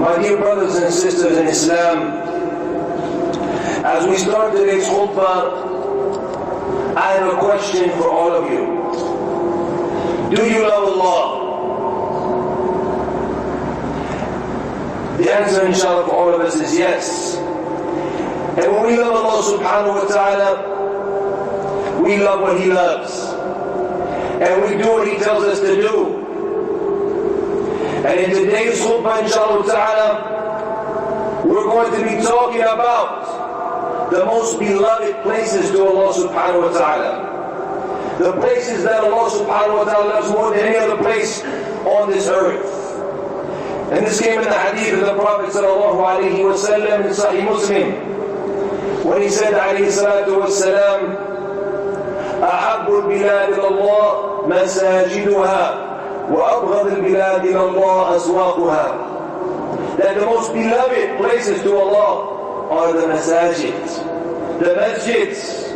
My dear brothers and sisters in Islam, as we start today's khutbah, I have a question for all of you. Do you love Allah? The answer, inshallah, for all of us is yes. And when we love Allah subhanahu wa ta'ala, we love what He loves. And we do what He tells us to do. And in today's khutbah, inshallah ta'ala, we're going to be talking about the most beloved places to Allah subhanahu wa ta'ala. The places that Allah subhanahu wa ta'ala loves more than any other place on this earth. And this came in the hadith of the Prophet sallallahu alayhi wa sallam in Sahih Muslim, when he said alayhi salatu wa salam, أحب البلاد إلى الله مساجدها وأبغض البلاد إلى الله أسواقها. That the most beloved places to Allah are the masajid, the masjids,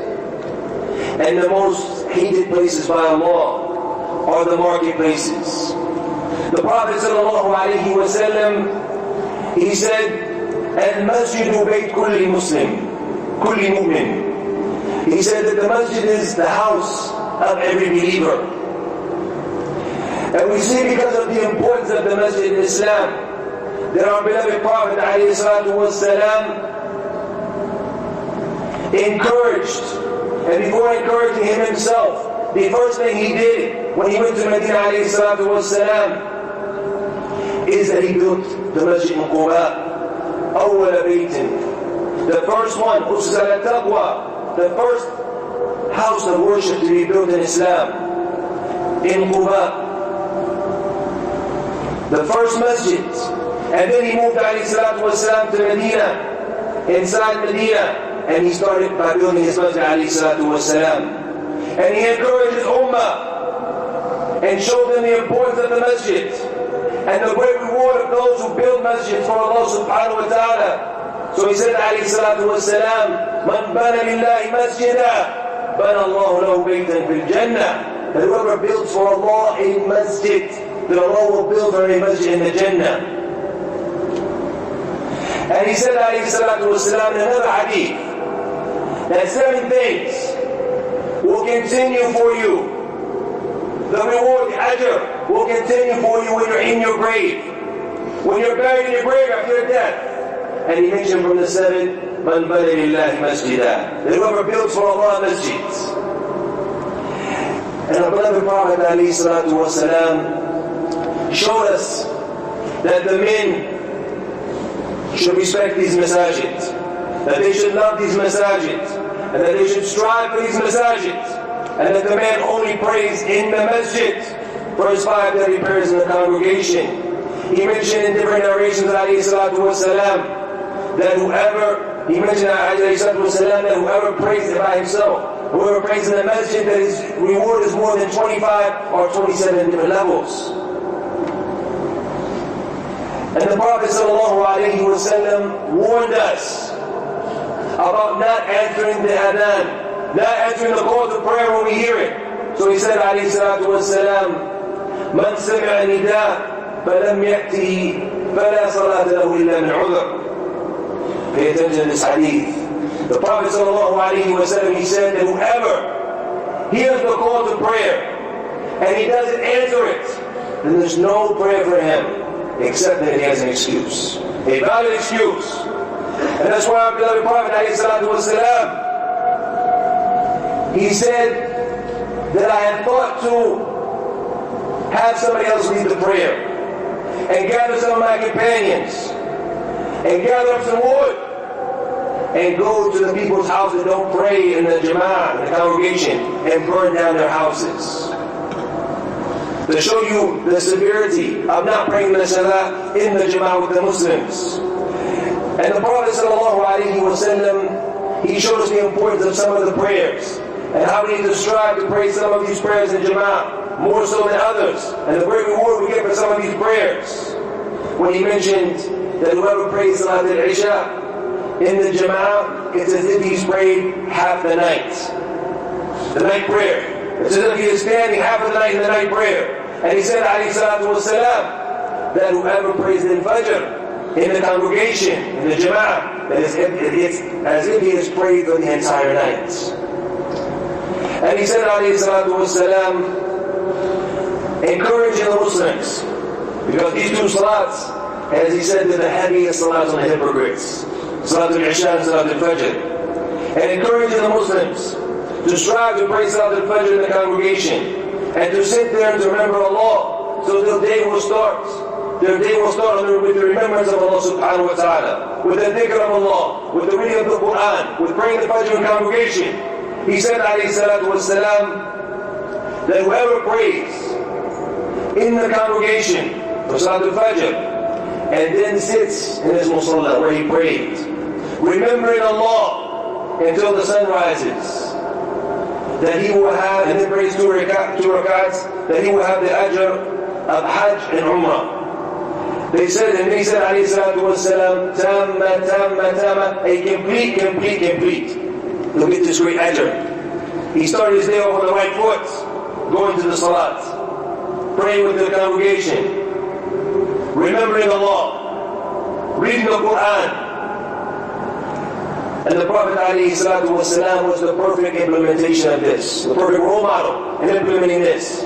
and the most hated places by Allah are the marketplaces. The Prophet sallallahu alayhi wa sallam, he said, "Al-masjidu bayt kulli muslim, kulli mu'min." He said that the masjid is the house of every believer. And we see, because of the importance of the masjid in Islam, that our beloved Prophet alayhi salatu wa salam encouraged, and before encouraging him himself, the first thing he did when he went to Medina alayhi salatu wa salam is that he built the masjid in Quba, أول بيت, the first one, أسس على التقوى, the first house of worship to be built in Islam, in Quba, the first masjid. And then he moved alayhi salatu wa salam to Medina, inside Medina, and he started by building his masjid alayhi salatu wa salam. And he encouraged his ummah and showed them the importance of the masjid and the great reward of those who build masjids for Allah subhanahu wa ta'ala. So he said alayhi salatu wa salam, "Man bana lillahi masjidah, bana Allahu lahu baytan fil jannah." That whoever builds for Allah a masjid, that Allah will build her a masjid in the Jannah. And he said alayhi salatu wa salam in another hadith, that 7 things will continue for you. The reward, the ajr, will continue for you when you're in your grave, when you're buried in your grave after your death. And he mentioned from the 7, "Man bana lillahi masjidah," that whoever builds for Allah masjids. And our beloved Prophet alayhi salatu wa salam showed us that the men should respect these masajid, that they should love these masajid, and that they should strive for these masajid, and that the man only prays in the masjid for his 5 daily prayers in the congregation. He mentioned in different narrations alayhi salatu wa salam that whoever prays by himself, whoever prays in the masjid, that his reward is more than 25 or 27 different levels. And the Prophet ﷺ warned us about not answering the adhan, not answering the call to prayer when we hear it. So he said alayhi salatu wasalam, "Man sami'a nida falam ya'tihi fala salata lahu illa min 'udhr." Pay attention to this hadith. The Prophet ﷺ, he said that whoever hears the call to prayer and he doesn't answer it, then there's no prayer for him, except that he has an excuse, a valid excuse. And that's why our beloved Prophet ﷺ, he said that I had thought to have somebody else lead the prayer and gather some of my companions and gather up some wood and go to the people's houses that don't pray in the jama'ah, in the congregation, and burn down their houses. To show you the severity of not praying the salah in the jama'ah with the Muslims. And the Prophet ﷺ, he showed us the importance of some of the prayers and how we need to strive to pray some of these prayers in jama'ah more so than others, and the great reward we get for some of these prayers. When he mentioned that whoever prays Salat al-Isha in the jama'ah, it's as if he's prayed half the night. The night prayer. It's as if he is standing half of the night in the night prayer. And he said, alayhi salatu wasalam, that whoever prays in Fajr, in the congregation, in the jama'ah, that it's as if he has prayed for the entire night. And he said, alayhi salatu wassalam, encouraging the Muslims, because these two salats, as he said, they're the heaviest salats on the hypocrites, Salat al-Isha and Salat al-Fajr, and encouraging the Muslims to strive to pray Salat al-Fajr in the congregation, and to sit there and to remember Allah, so their day will start. Their day will start with the remembrance of Allah subhanahu wa ta'ala, with the dhikr of Allah, with the reading of the Quran, with praying the Fajr in congregation. He said, alayhi salatu wassalam, that whoever prays in the congregation for Salat al-Fajr, and then sits in his musalla where he prayed, remembering Allah until the sun rises, that he will have, and then prays two rakats, that he will have the ajr of Hajj and Umrah. They said, and he said, alayhi salatu wassalam, tamma, tamma, tamma, a complete. Look at this great ajr. He started his day off on the right foot, going to the salat, praying with the congregation, remembering Allah, reading the Quran. And the Prophet ﷺ was the perfect implementation of this, the perfect role model in implementing this.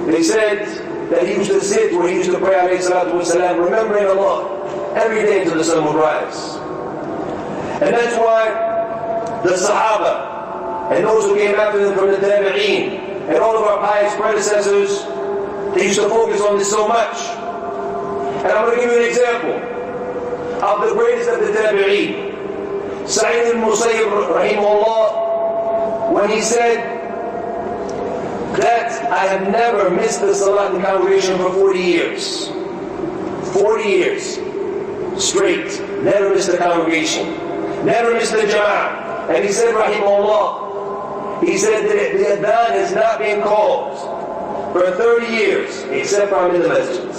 They said that he used to sit where he used to pray ﷺ, remembering Allah every day until the sun would rise. And that's why the Sahaba and those who came after them from the Tabi'een and all of our pious predecessors, they used to focus on this so much. And I'm going to give you an example of the greatest of the Tabi'een, Sa'id al-Musayyib rahimahullah, when he said that I have never missed the salat in congregation for 40 years. 40 years straight, never missed the congregation, never missed the jama'ah. And he said, rahimahullah, he said that the adhan has not been called for 30 years, except for I'm in the masjid,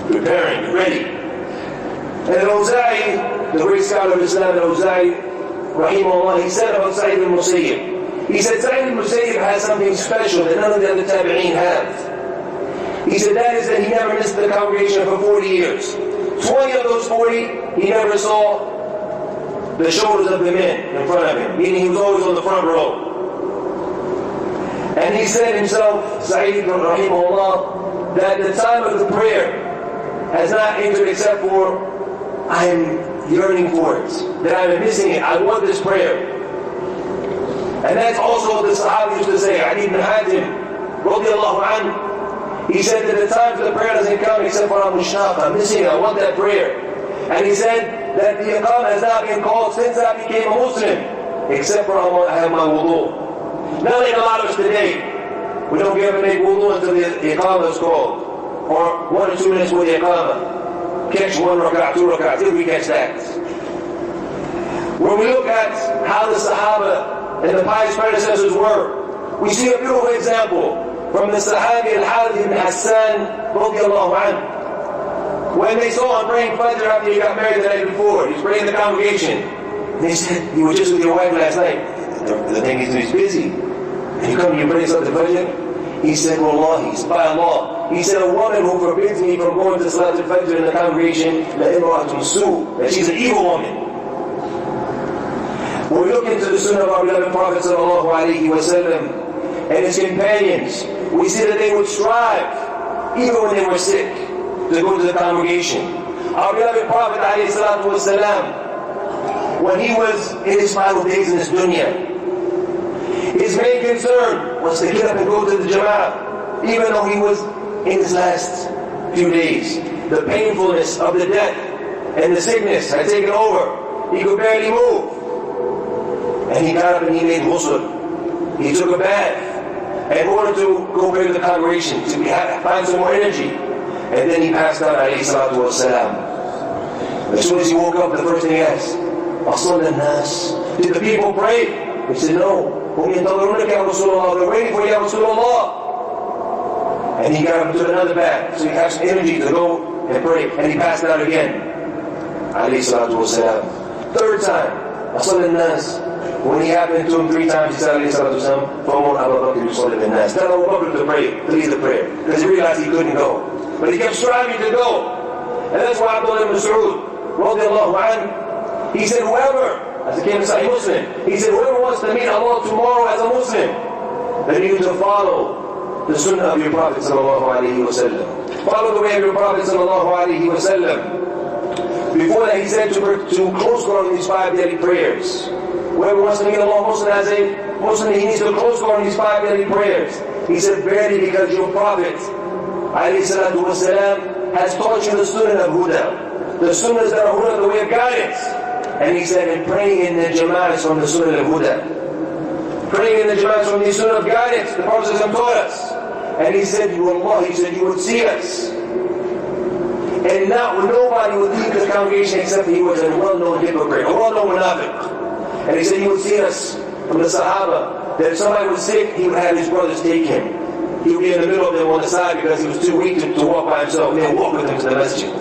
preparing, ready. And Al-Awza'i, the great scholar of Islam, Al-Awza'i, rahimahullah, he said about Sa'id al-Musayyib, he said Sa'id al-Musayyib has something special that none of the other Tabi'een have. He said that is that he never missed the congregation for 40 years. 20 of those 40, he never saw the shoulders of the men in front of him, meaning he was always on the front row. And he said himself, Sa'id rahimahullah, that the time of the prayer has not entered except for I am yearning for it, that I am missing it, I want this prayer. And that's also what the Sahaba used to say. Ali ibn Hatim, radiallahu anhu, he said that the time for the prayer doesn't come except for I'm missing it, I want that prayer. And he said that the iqam has not been called since I became a Muslim, except for I have my wudu. Not like a lot of us today, we don't ever make wudu until the iqam is called, or 1 or 2 minutes before the iqamah. Catch 1 rak'ah, 2 rak'ah, till we catch that. When we look at how the Sahaba and the pious predecessors were, we see a beautiful example from the Sahabi al-Harith ibn Hassan radiallahu anhu. When they saw him praying Fajr after he got married the night before, he was praying in the congregation. And they said, you were just with your wife last night. The thing is, he's busy. And you come and you pray Salat al-Fajr? He said, Wallahi, by Allah. He said, a woman who forbids me from going to Salat al-Fajr in the congregation, that she's an evil woman. When we look into the sunnah of our beloved Prophet sallallahu alaihi wasallam and his companions, we see that they would strive, even when they were sick, to go to the congregation. Our beloved Prophet alayhi salatu wasalam, when he was in his final days in this dunya, his main concern was to get up and go to the jama'ah, even though he was in his last few days. The painfulness of the death and the sickness had taken over. He could barely move. And he got up and he made ghusl. He took a bath in order to go back to the congregation, to find some more energy. And then he passed out, alayhi salatu wasalam. As soon as he woke up, the first thing he asked, did the people pray? He said, no. They're waiting for you, Ya Rasulullah. And he got up and took another bath, so he had some energy to go and pray. And he passed out again, alayhi salatu wasalam. Third time, when he happened to him 3 times, he said, alayhi salatu wasalam, tell Abu Bakr to pray, to lead the prayer. Because he realized he couldn't go. But he kept striving to go. And that's why Abdullah ibn Mas'ud, radiallahu anhu, he said, whoever, as it came in Sahih Muslim, he said, whoever wants to meet Allah tomorrow as a Muslim, then you need to follow the sunnah of your Prophet sallallahu alayhi wa sallam. Follow the way of your Prophet sallallahu alayhi wa sallam. Before that, he said to close on these 5 daily prayers. Whoever wants to meet Allah Muslim as a Muslim, he needs to close on these 5 daily prayers. He said, verily, because your Prophet alayhi salatu wasalam has taught you the sunnah of huda, the sunnahs that are huda, the way of guidance. And he said, and praying in the jama'ah is from the sunnah of huda. Praying in the jama'ah is from the sunnah of guidance. The Prophet taught us. And he said, you Allah, he said, you would see us. And nobody would leave the congregation except he was a well-known hypocrite, a well-known munafiq. And he said he would see us from the Sahaba, that if somebody was sick, he would have his brothers take him. He would be in the middle of them on the side because he was too weak to walk by himself. They would walk with him to the masjid.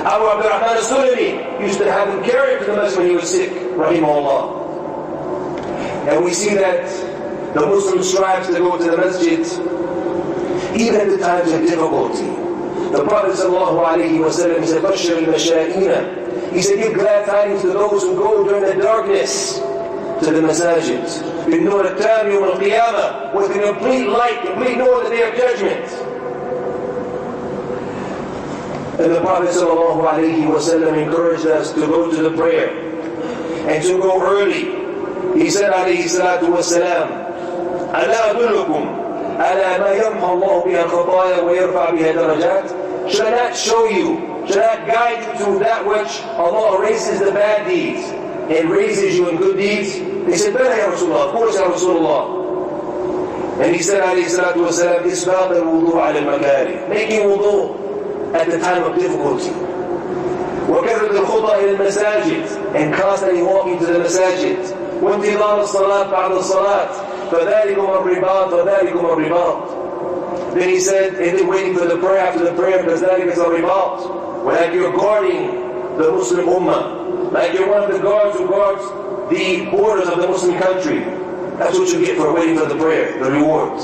Abu Abdurrahman al-Sulami used to have him carry him to the masjid when he was sick, rahimahullah. And we see that the Muslim strives to go to the masjid even at the times of difficulty. The Prophet ﷺ said, "Bashir al-masha'ina." He said, give glad tidings to those who go during the darkness to the masajid. بِالنُّورِ التَّامِ يَوْمَ الْقِيَامَةِ, with the complete light, complete nur, the day of judgment. And the Prophet ﷺ encouraged us to go to the prayer and to go early. He said, alayhi salatu wasalam, أَلَا أَدُلُّكُمْ أَلَا مَا يَمْحَى اللَّهُ بِهَا الْخَطَايَا وَيَرْفَعْ بِهَا دَرَجَاتٍ. Should I not show you, should I not guide you to that which Allah erases the bad deeds and raises you in good deeds? They said, Bala ya Rasulullah, of course ya Rasulullah. And he said, alayhi salatu wasalam, إِسْبَاقَ الْوُضُوء عَلَى الْمَكَارِهِ, making wudu at the time of difficulty. وَكَثْرَةُ الْخُطَى إِلَى الْمَسَاجِدِ, and constantly walking to the masajid. وَانْتِظَارُ الصَّلَاةِ بَعْدَ الصَّلَاةِ, فَذَلِكُمْ الرِّبَاطُ فَذَلِكُمْ الرِّبَاطُ. Then he said, and then waiting for the prayer after the prayer, because that is a ribat. Like you're guarding the Muslim ummah. Like you're one of the guards who guards the borders of the Muslim country. That's what you get for waiting for the prayer, the reward.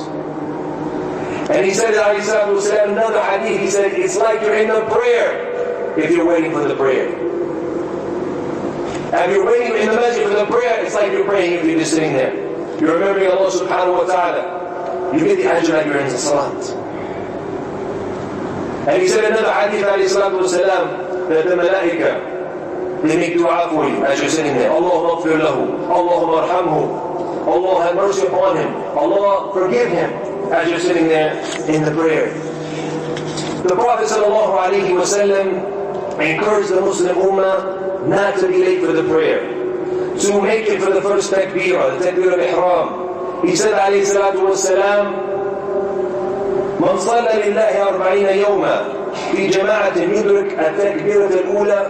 And he said, another hadith, he said, it's like you're in the prayer if you're waiting for the prayer. If you're waiting in the masjid for the prayer, it's like you're praying if you're just sitting there. You're remembering Allah subhanahu wa ta'ala. You get the ajr like you're in the salat. And he said another hadith, alayhi salatu wasalam, that the malaika, they make dua for you as you're sitting there. Allahumma ghfir lahu, Allahumma arhamhu, Allah have mercy upon him, Allah forgive him, as you're sitting there in the prayer. The Prophet sallallahu alayhi wa sallam encouraged the Muslim ummah not to be late for the prayer, to make it for the first takbirah, the takbirah al-ihram. He said alayhi salatu wasalam, من صلى لله 40 يوما في جماعة يدرك التكبيرة الأولى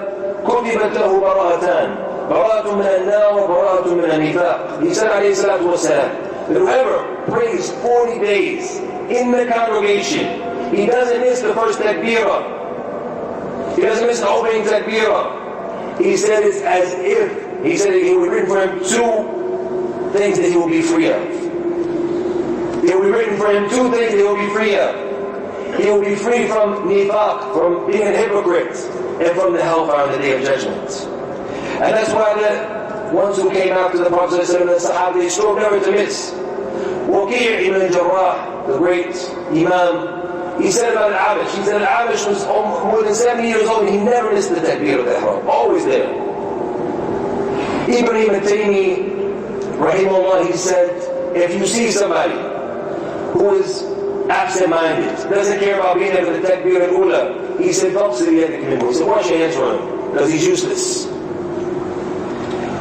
كتبت له براءتان، براءة من النار وبراءة من النفاق. He said عليه الصلاة والسلام, that whoever prays 40 days in the congregation, he doesn't miss the first takbirah, he doesn't miss the opening takbirah. He said it's as if, he said it will be written for him 2 things that he will be free of. It will be written for him 2 things that he will be free of. He will be free from nifaq, from being a hypocrite, and from the hellfire on the day of judgment. And that's why the ones who came after the Prophet ﷺ, the Sahaba, they strove never to miss. Waqi' ibn al-Jarrah, the great Imam, he said about Al-Abish, he said Al-Abish was more than 70 years old and he never missed the takbir of the ihram, always there. Ibn Taymi, rahimahullah, he said, if you see somebody who is absent-minded, doesn't care about being there for the takbir al-ula, he said, he said, wash your hands from him, because he's useless.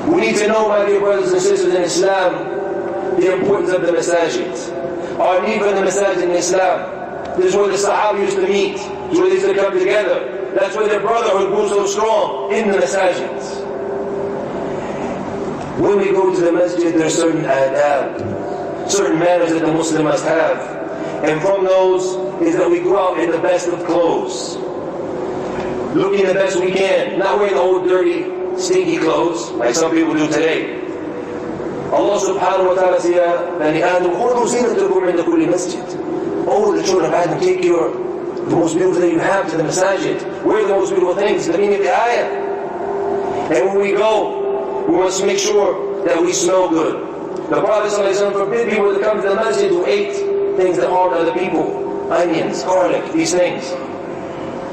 We need to know, my dear brothers and sisters in Islam, the importance of the masajid. Our need for the masajid in Islam. This is where the Sahaba used to meet. This is where they used to come together. That's where their brotherhood grew so strong, in the masajids. When we go to the masjid, there are certain adab, certain manners that the Muslim must have. And from those is that we go out in the best of clothes, looking the best we can, not wearing old, dirty, stinky clothes, like some people do today. Allah subhanahu wa ta'ala says, oh, the children of Adam, take your the most beautiful thing you have to the masajid. Where are the most beautiful things? The meaning of the ayah. And when we go, we must make sure that we smell good. The Prophet ﷺ forbid people to come to the masjid who ate things that harmed other people. Onions, garlic, these things.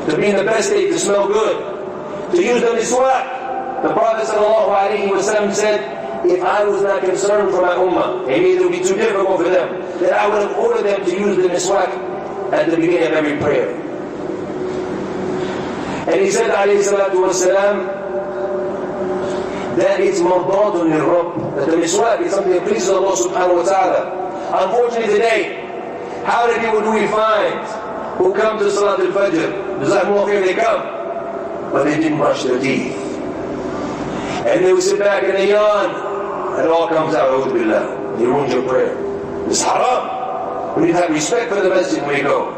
To be in the best state, to smell good. To use the miswak. The Prophet ﷺ said, if I was not concerned for my ummah, maybe it would be too difficult for them, then I would have ordered them to use the miswak at the beginning of every prayer. And he said, alayhi salatu wasalam, that it's mardatun lil-Rabb, that the miswak is something that pleases Allah subhanahu wa ta'ala. Unfortunately today, how many people do we find who come to Salat al-Fajr? Jazakumullah khair, they come, but they didn't brush their teeth. And they will sit back and they yawn. And it all comes out, Billah. You ruined your prayer. It's haram. We need to have respect for the masjid when we go.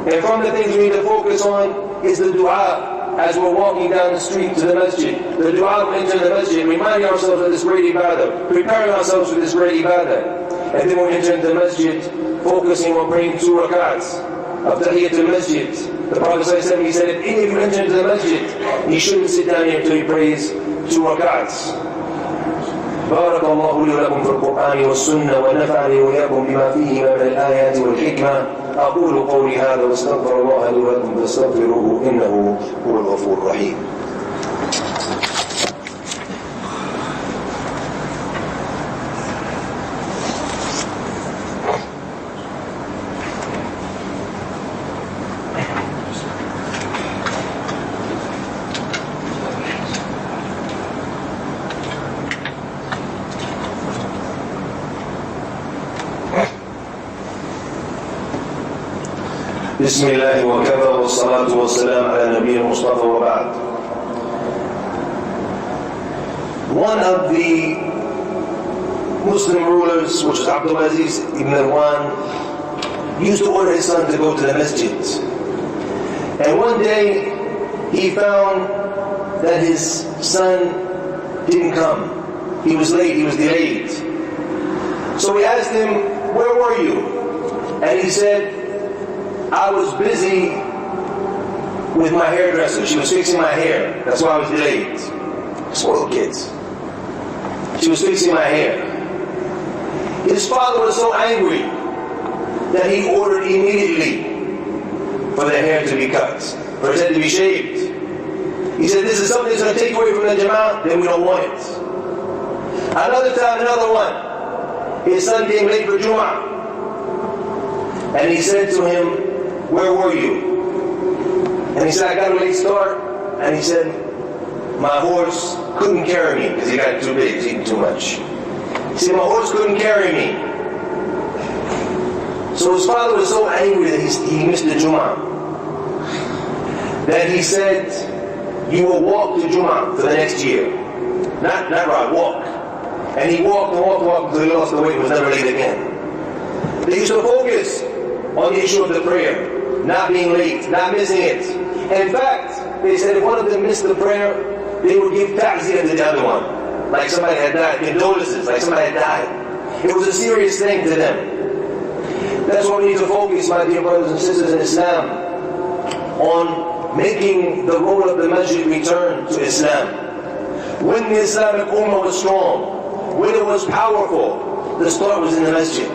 And from the things we need to focus on is the dua as we're walking down the street to the masjid. The dua when we enter the masjid, reminding ourselves of this great ibadah, preparing ourselves for this great ibadah. And then when we enter the masjid, focusing on praying 2 rakats of Tahiyatul Masjid. The Prophet ﷺ, he said, if any of you enter into the masjid, you shouldn't sit down here until you praise 2 rakats. بارك الله لي ولكم في القرآن والسنة ونفعني وإياكم بما فيهما من الآيات والحكمة أقول قولي هذا واستغفر الله لي ولكم فاستغفروه إنه هو الغفور الرحيم. بسم الله وكفى والصلاة والسلام على نبي المصطفى وبعد. One of the Muslim rulers, which was Abdul Aziz ibn Marwan, used to order his son to go to the masjid. And one day he found that his son didn't come. He was late, he was delayed. So he asked him, where were you? And he said, I was busy with my hairdresser. She was fixing my hair. That's why I was delayed. Spoiled kids. She was fixing my hair. His father was so angry that he ordered immediately for the hair to be cut, for his head to be shaved. He said, this is something that's going to take away from the jama'ah, then we don't want it. Another time, another one, his son came late for Jum'ah. And he said to him, where were you? And he said, I got a late start. And he said, my horse couldn't carry me because he got too big, he's eating too much. He said, my horse couldn't carry me. So his father was so angry that he missed the Jum'ah, that he said, you will walk to Jum'ah for the next year. Not ride, walk. And he walked and walked and walked until he lost the weight and was never late again. They used to focus on the issue of the prayer, not being late, not missing it. And in fact, they said if one of them missed the prayer, they would give ta'ziyah to the other one. Like somebody had died, condolences, like somebody had died. It was a serious thing to them. That's why we need to focus, my dear brothers and sisters in Islam, on making the role of the masjid return to Islam. When the Islamic ummah was strong, when it was powerful, the start was in the masjid.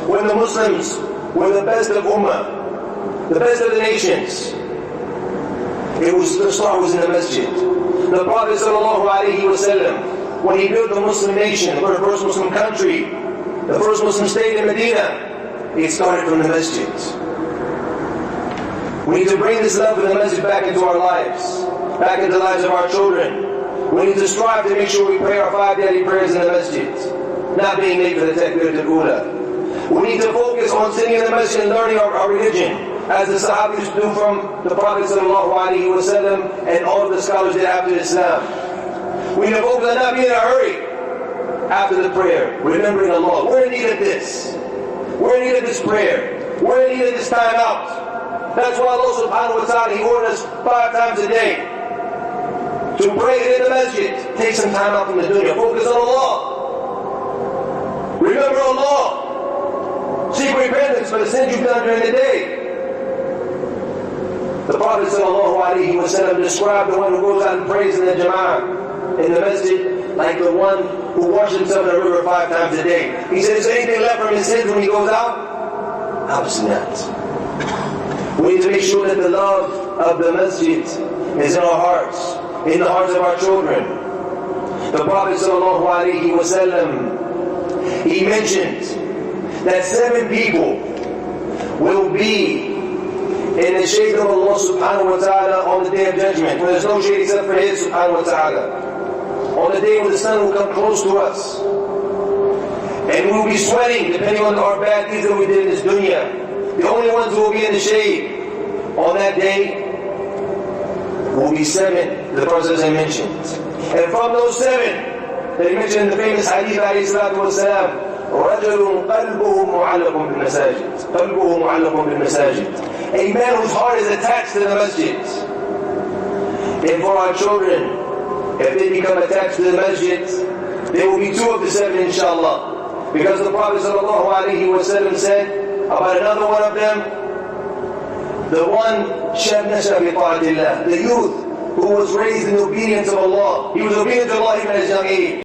When the Muslims were the best of ummah, the best of the nations, the start was in the masjid. The Prophet ﷺ, when he built the Muslim nation, the first Muslim country, the first Muslim state in Medina, it started from the masjid. We need to bring this love of the masjid back into our lives, back into the lives of our children. We need to strive to make sure we pray our 5 daily prayers in the masjid, not being late for the takbir al-ula. We need to focus on sitting in the masjid and learning our religion, as the Sahabis used to do from the Prophet ﷺ and all of the scholars did after Islam. We need to focus on not being in a hurry after the prayer, remembering Allah. We're in need of this. We're in need of this prayer. We're in need of this time out. That's why Allah subhanahu wa ta'ala, He ordered us 5 times a day to pray in the masjid. Take some time out from the dunya. Focus on Allah. Remember Allah. Seek repentance for the sins you've done during the day. Prophet ﷺ described the one who goes out and prays in the Jama'ah, in the masjid, like the one who washes himself in a river 5 times a day. He said, is there anything left from his sins when he goes out? Absolutely not. We need to make sure that the love of the masjid is in our hearts, in the hearts of our children. The Prophet ﷺ, he mentioned that 7 people will be in the shade of Allah subhanahu wa ta'ala on the day of judgment, when there's no shade except for His subhanahu wa ta'ala. On the day when the sun will come close to us, and we will be sweating depending on our bad deeds that we did in this dunya. The only ones who will be in the shade on that day will be 7, the Prophet mentioned. And from those 7 that he mentioned in the famous hadith alayhi salatu wasalam, رَجَلٌ قَلْبُهُ مُعَلَّقٌ بِالْمَسَاجِدِ قَلْبُهُ مُعَلَّقٌ بِالْمَسَاجِدِ. A man whose heart is attached to the masjid. And for our children, if they become attached to the masjid, there will be 2 of the 7 inshallah. Because the Prophet ﷺ said about another one of them, the one, شَابْ نَشَى بِطَاعَةِ اللَّهِ, the youth who was raised in obedience of Allah. He was obedient to Allah even at his young age.